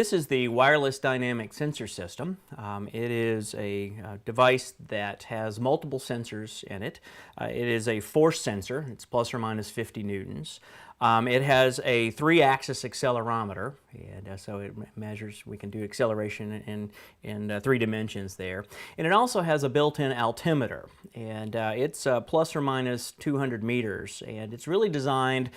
This is the wireless dynamic sensor system. It is a device that has multiple sensors in it. It is a force sensor. It's plus or minus 50 newtons. It has a 3-axis accelerometer, and so it measures, we can do acceleration in 3 dimensions there. And it also has a built-in altimeter, and it's plus or minus 200 meters, and it's really designed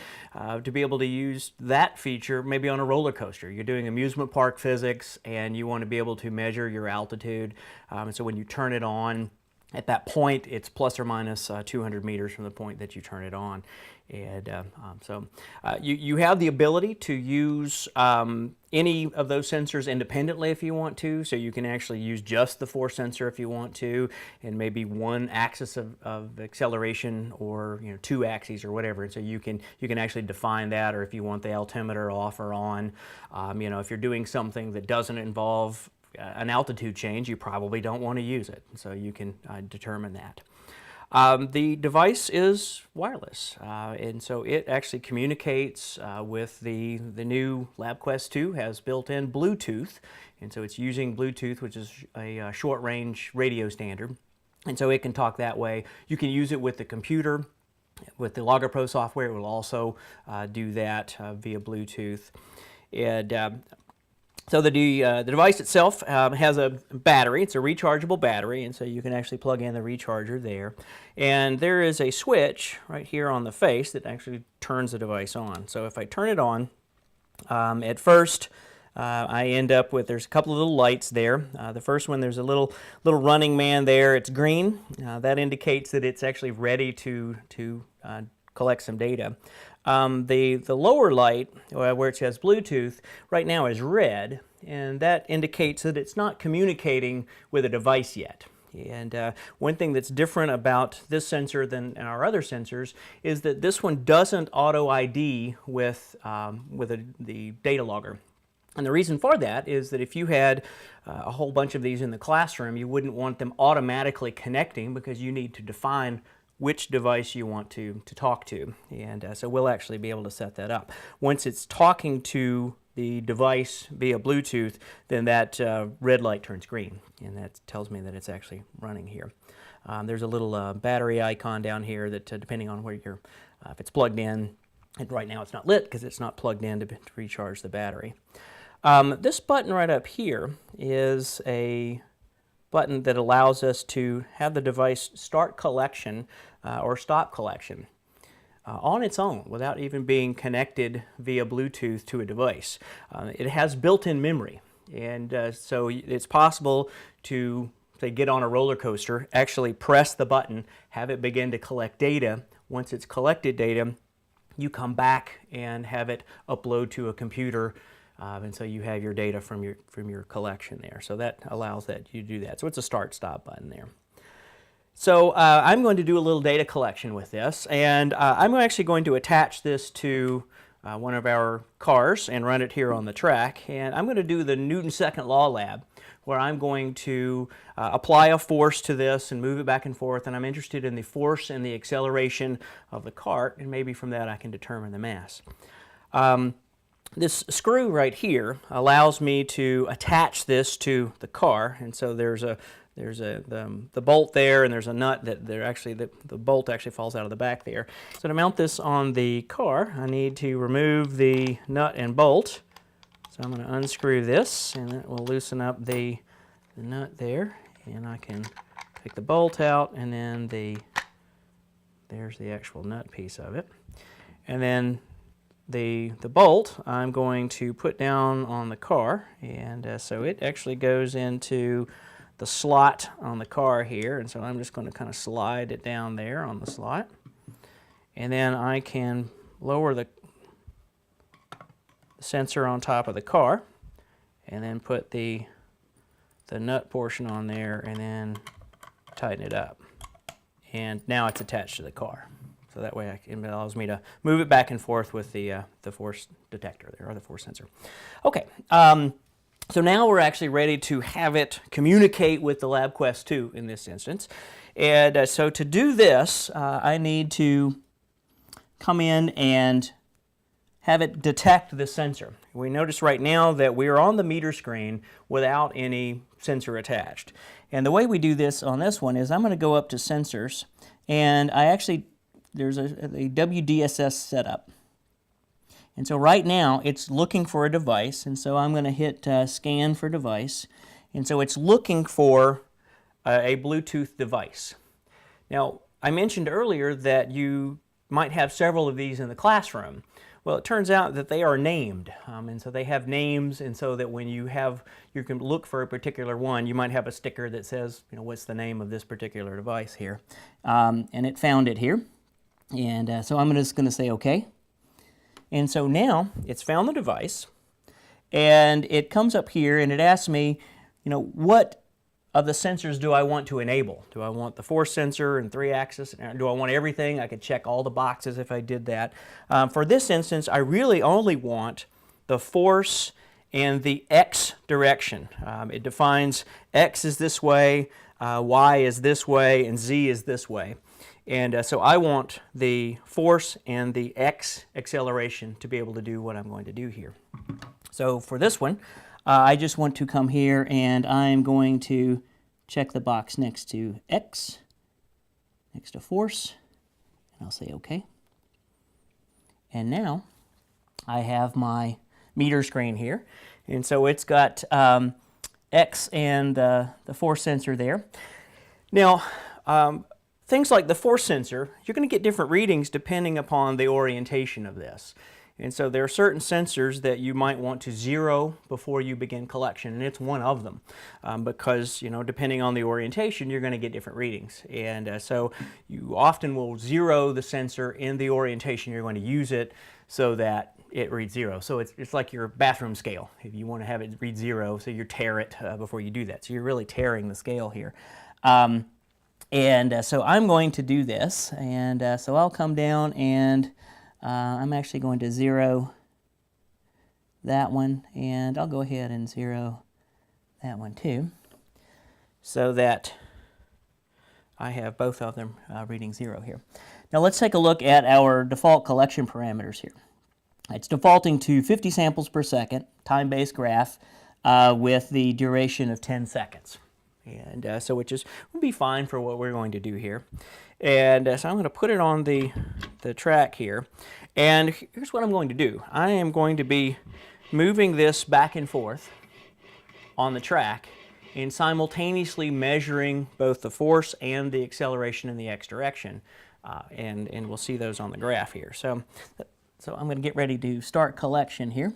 to be able to use that feature maybe on a roller coaster. You're doing amusement park physics, and you want to be able to measure your altitude, and so when you turn it on, at that point, it's plus or minus 200 meters from the point that you turn it on. And you have the ability to use any of those sensors independently if you want to. So you can actually use just the force sensor if you want to, and maybe one axis of acceleration, or 2 axes or whatever. And so you can actually define that, or if you want the altimeter off or on. If you're doing something that doesn't involve an altitude change, you probably don't want to use it, so you can determine that. The device is wireless, and so it actually communicates with the new LabQuest 2 has built-in Bluetooth, and so it's using Bluetooth, which is a short-range radio standard, and so it can talk that way. You can use it with the computer. With the LoggerPro software, it will also do that via Bluetooth. And so the device itself has a battery. It's a rechargeable battery, and so you can actually plug in the recharger there. And there is a switch right here on the face that actually turns the device on. So if I turn it on, at first I end up with, there's a couple of little lights there. The first one, there's a little running man there. It's green. That indicates that it's actually ready to collect some data. The lower light, where it says Bluetooth, right now is red, and that indicates that it's not communicating with a device yet. And one thing that's different about this sensor than our other sensors is that this one doesn't auto ID with the data logger. And the reason for that is that if you had a whole bunch of these in the classroom, you wouldn't want them automatically connecting, because you need to define which device you want to talk to. And so we'll actually be able to set that up. Once it's talking to the device via Bluetooth, then that red light turns green, and that tells me that it's actually running here. There's a little battery icon down here that depending on where you're, if it's plugged in, and right now it's not lit because it's not plugged in to recharge the battery. This button right up here is a button that allows us to have the device start collection or stop collection on its own without even being connected via Bluetooth to a device. It has built-in memory, and so it's possible to, say, get on a roller coaster, actually press the button, have it begin to collect data. Once it's collected data, you come back and have it upload to a computer. And so you have your data from your collection there. So that allows that you do that. So it's a start-stop button there. So I'm going to do a little data collection with this, and I'm actually going to attach this to one of our cars and run it here on the track. And I'm going to do the Newton's second law lab, where I'm going to apply a force to this and move it back and forth. And I'm interested in the force and the acceleration of the cart, and maybe from that I can determine the mass. This screw right here allows me to attach this to the car, and so there's the bolt there, and there's a nut that the bolt actually falls out of the back there. So to mount this on the car, I need to remove the nut and bolt. So I'm going to unscrew this, and that will loosen up the nut there, and I can take the bolt out, and then there's the actual nut piece of it, and then the bolt I'm going to put down on the car, and so it actually goes into the slot on the car here, and so I'm just going to kind of slide it down there on the slot, and then I can lower the sensor on top of the car, and then put the nut portion on there, and then tighten it up, and now it's attached to the car. So that way it allows me to move it back and forth with the force detector there, or the force sensor. Okay, so now we're actually ready to have it communicate with the LabQuest 2 in this instance. And so to do this, I need to come in and have it detect the sensor. We notice right now that we are on the meter screen without any sensor attached. And the way we do this on this one is I'm going to go up to Sensors, and there's a wdss setup. And so right now it's looking for a device, and so I'm going to hit Scan for Device. And so it's looking for a Bluetooth device. Now, I mentioned earlier that you might have several of these in the classroom. Well, it turns out that they are named, and so they have names, and so that when you can look for a particular one, you might have a sticker that says, what's the name of this particular device here, and it found it here, and so I'm just going to say OK, and so now it's found the device, and it comes up here and it asks me, what of the sensors do I want to enable? Do I want the force sensor and 3-axis? Do I want everything? I could check all the boxes if I did that. For this instance, I really only want the force and the X direction. It defines X is this way, Y is this way, and Z is this way. And so I want the force and the X acceleration to be able to do what I'm going to do here. So for this one, I just want to come here and I'm going to check the box next to X, next to force, and I'll say OK. And now I have my meter screen here, and so it's got X and the force sensor there. Now, things like the force sensor, you're going to get different readings depending upon the orientation of this. And so there are certain sensors that you might want to zero before you begin collection, and it's one of them because, depending on the orientation, you're going to get different readings. And so you often will zero the sensor in the orientation you're going to use it so that it reads 0. So it's like your bathroom scale. If you want to have it read 0, so you tear it before you do that. So you're really tearing the scale here. So I'm going to do this, and so I'll come down and I'm actually going to zero that one, and I'll go ahead and zero that one too, so that I have both of them reading 0 here. Now let's take a look at our default collection parameters here. It's defaulting to 50 samples per second, time-based graph, with the duration of 10 seconds. And so which will be fine for what we're going to do here. And so I'm going to put it on the track here. And here's what I'm going to do. I am going to be moving this back and forth on the track and simultaneously measuring both the force and the acceleration in the X direction. And we'll see those on the graph here. So I'm going to get ready to start collection here.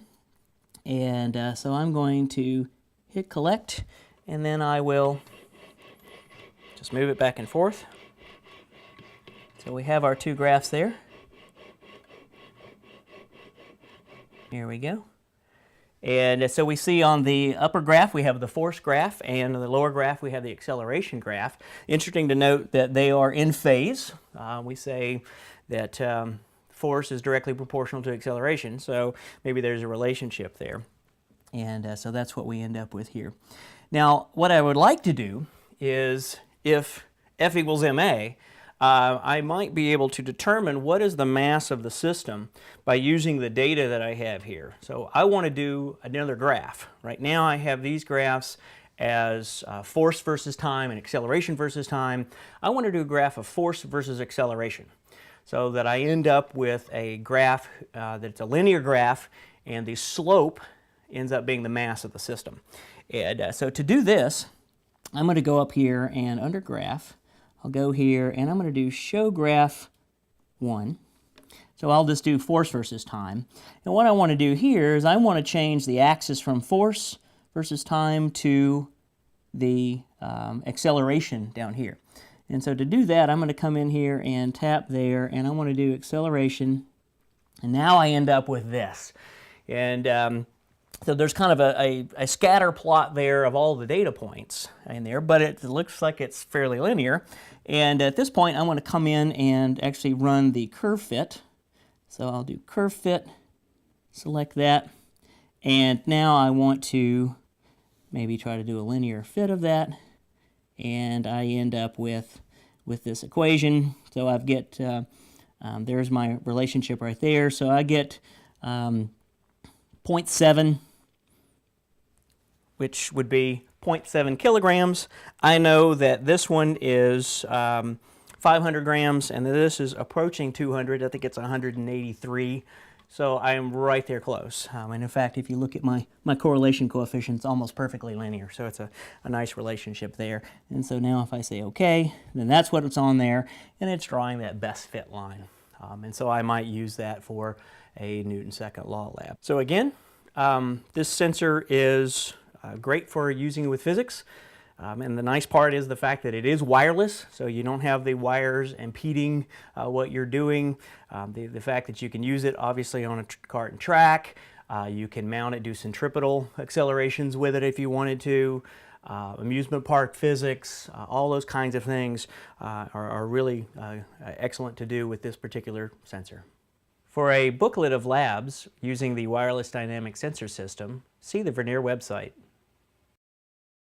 And so I'm going to hit collect, and then I will just move it back and forth. So we have our two graphs there. Here we go. And so we see on the upper graph we have the force graph, and on the lower graph we have the acceleration graph. Interesting to note that they are in phase. We say that force is directly proportional to acceleration, so maybe there's a relationship there. And so that's what we end up with here. Now, what I would like to do is, if F equals ma, I might be able to determine what is the mass of the system by using the data that I have here. So I want to do another graph. Right now I have these graphs as force versus time and acceleration versus time. I want to do a graph of force versus acceleration, so that I end up with a graph that's a linear graph, and the slope ends up being the mass of the system. And so to do this, I'm going to go up here and under graph, I'll go here and I'm going to do show graph 1. So I'll just do force versus time. And what I want to do here is I want to change the axis from force versus time to the acceleration down here. And so to do that, I'm going to come in here and tap there, and I want to do acceleration. And now I end up with this. And so there's kind of a scatter plot there of all the data points in there, but it looks like it's fairly linear. And at this point, I want to come in and actually run the curve fit. So I'll do curve fit, select that, and now I want to maybe try to do a linear fit of that, and I end up with this equation. So I've get, there's my relationship right there. So I get 0.7, which would be 0.7 kilograms. I know that this one is 500 grams, and this is approaching 200. I think it's 183. So I am right there close. And in fact, if you look at my correlation coefficient, it's almost perfectly linear. So it's a nice relationship there. And so now if I say OK, then that's what it's on there, and it's drawing that best fit line. And so I might use that for a Newton's second law lab. So again, this sensor is great for using with physics. And the nice part is the fact that it is wireless, so you don't have the wires impeding what you're doing. The fact that you can use it obviously on a cart and track. You can mount it, do centripetal accelerations with it if you wanted to. Amusement park physics, all those kinds of things are really excellent to do with this particular sensor. For a booklet of labs using the wireless dynamic sensor system, see the Vernier website.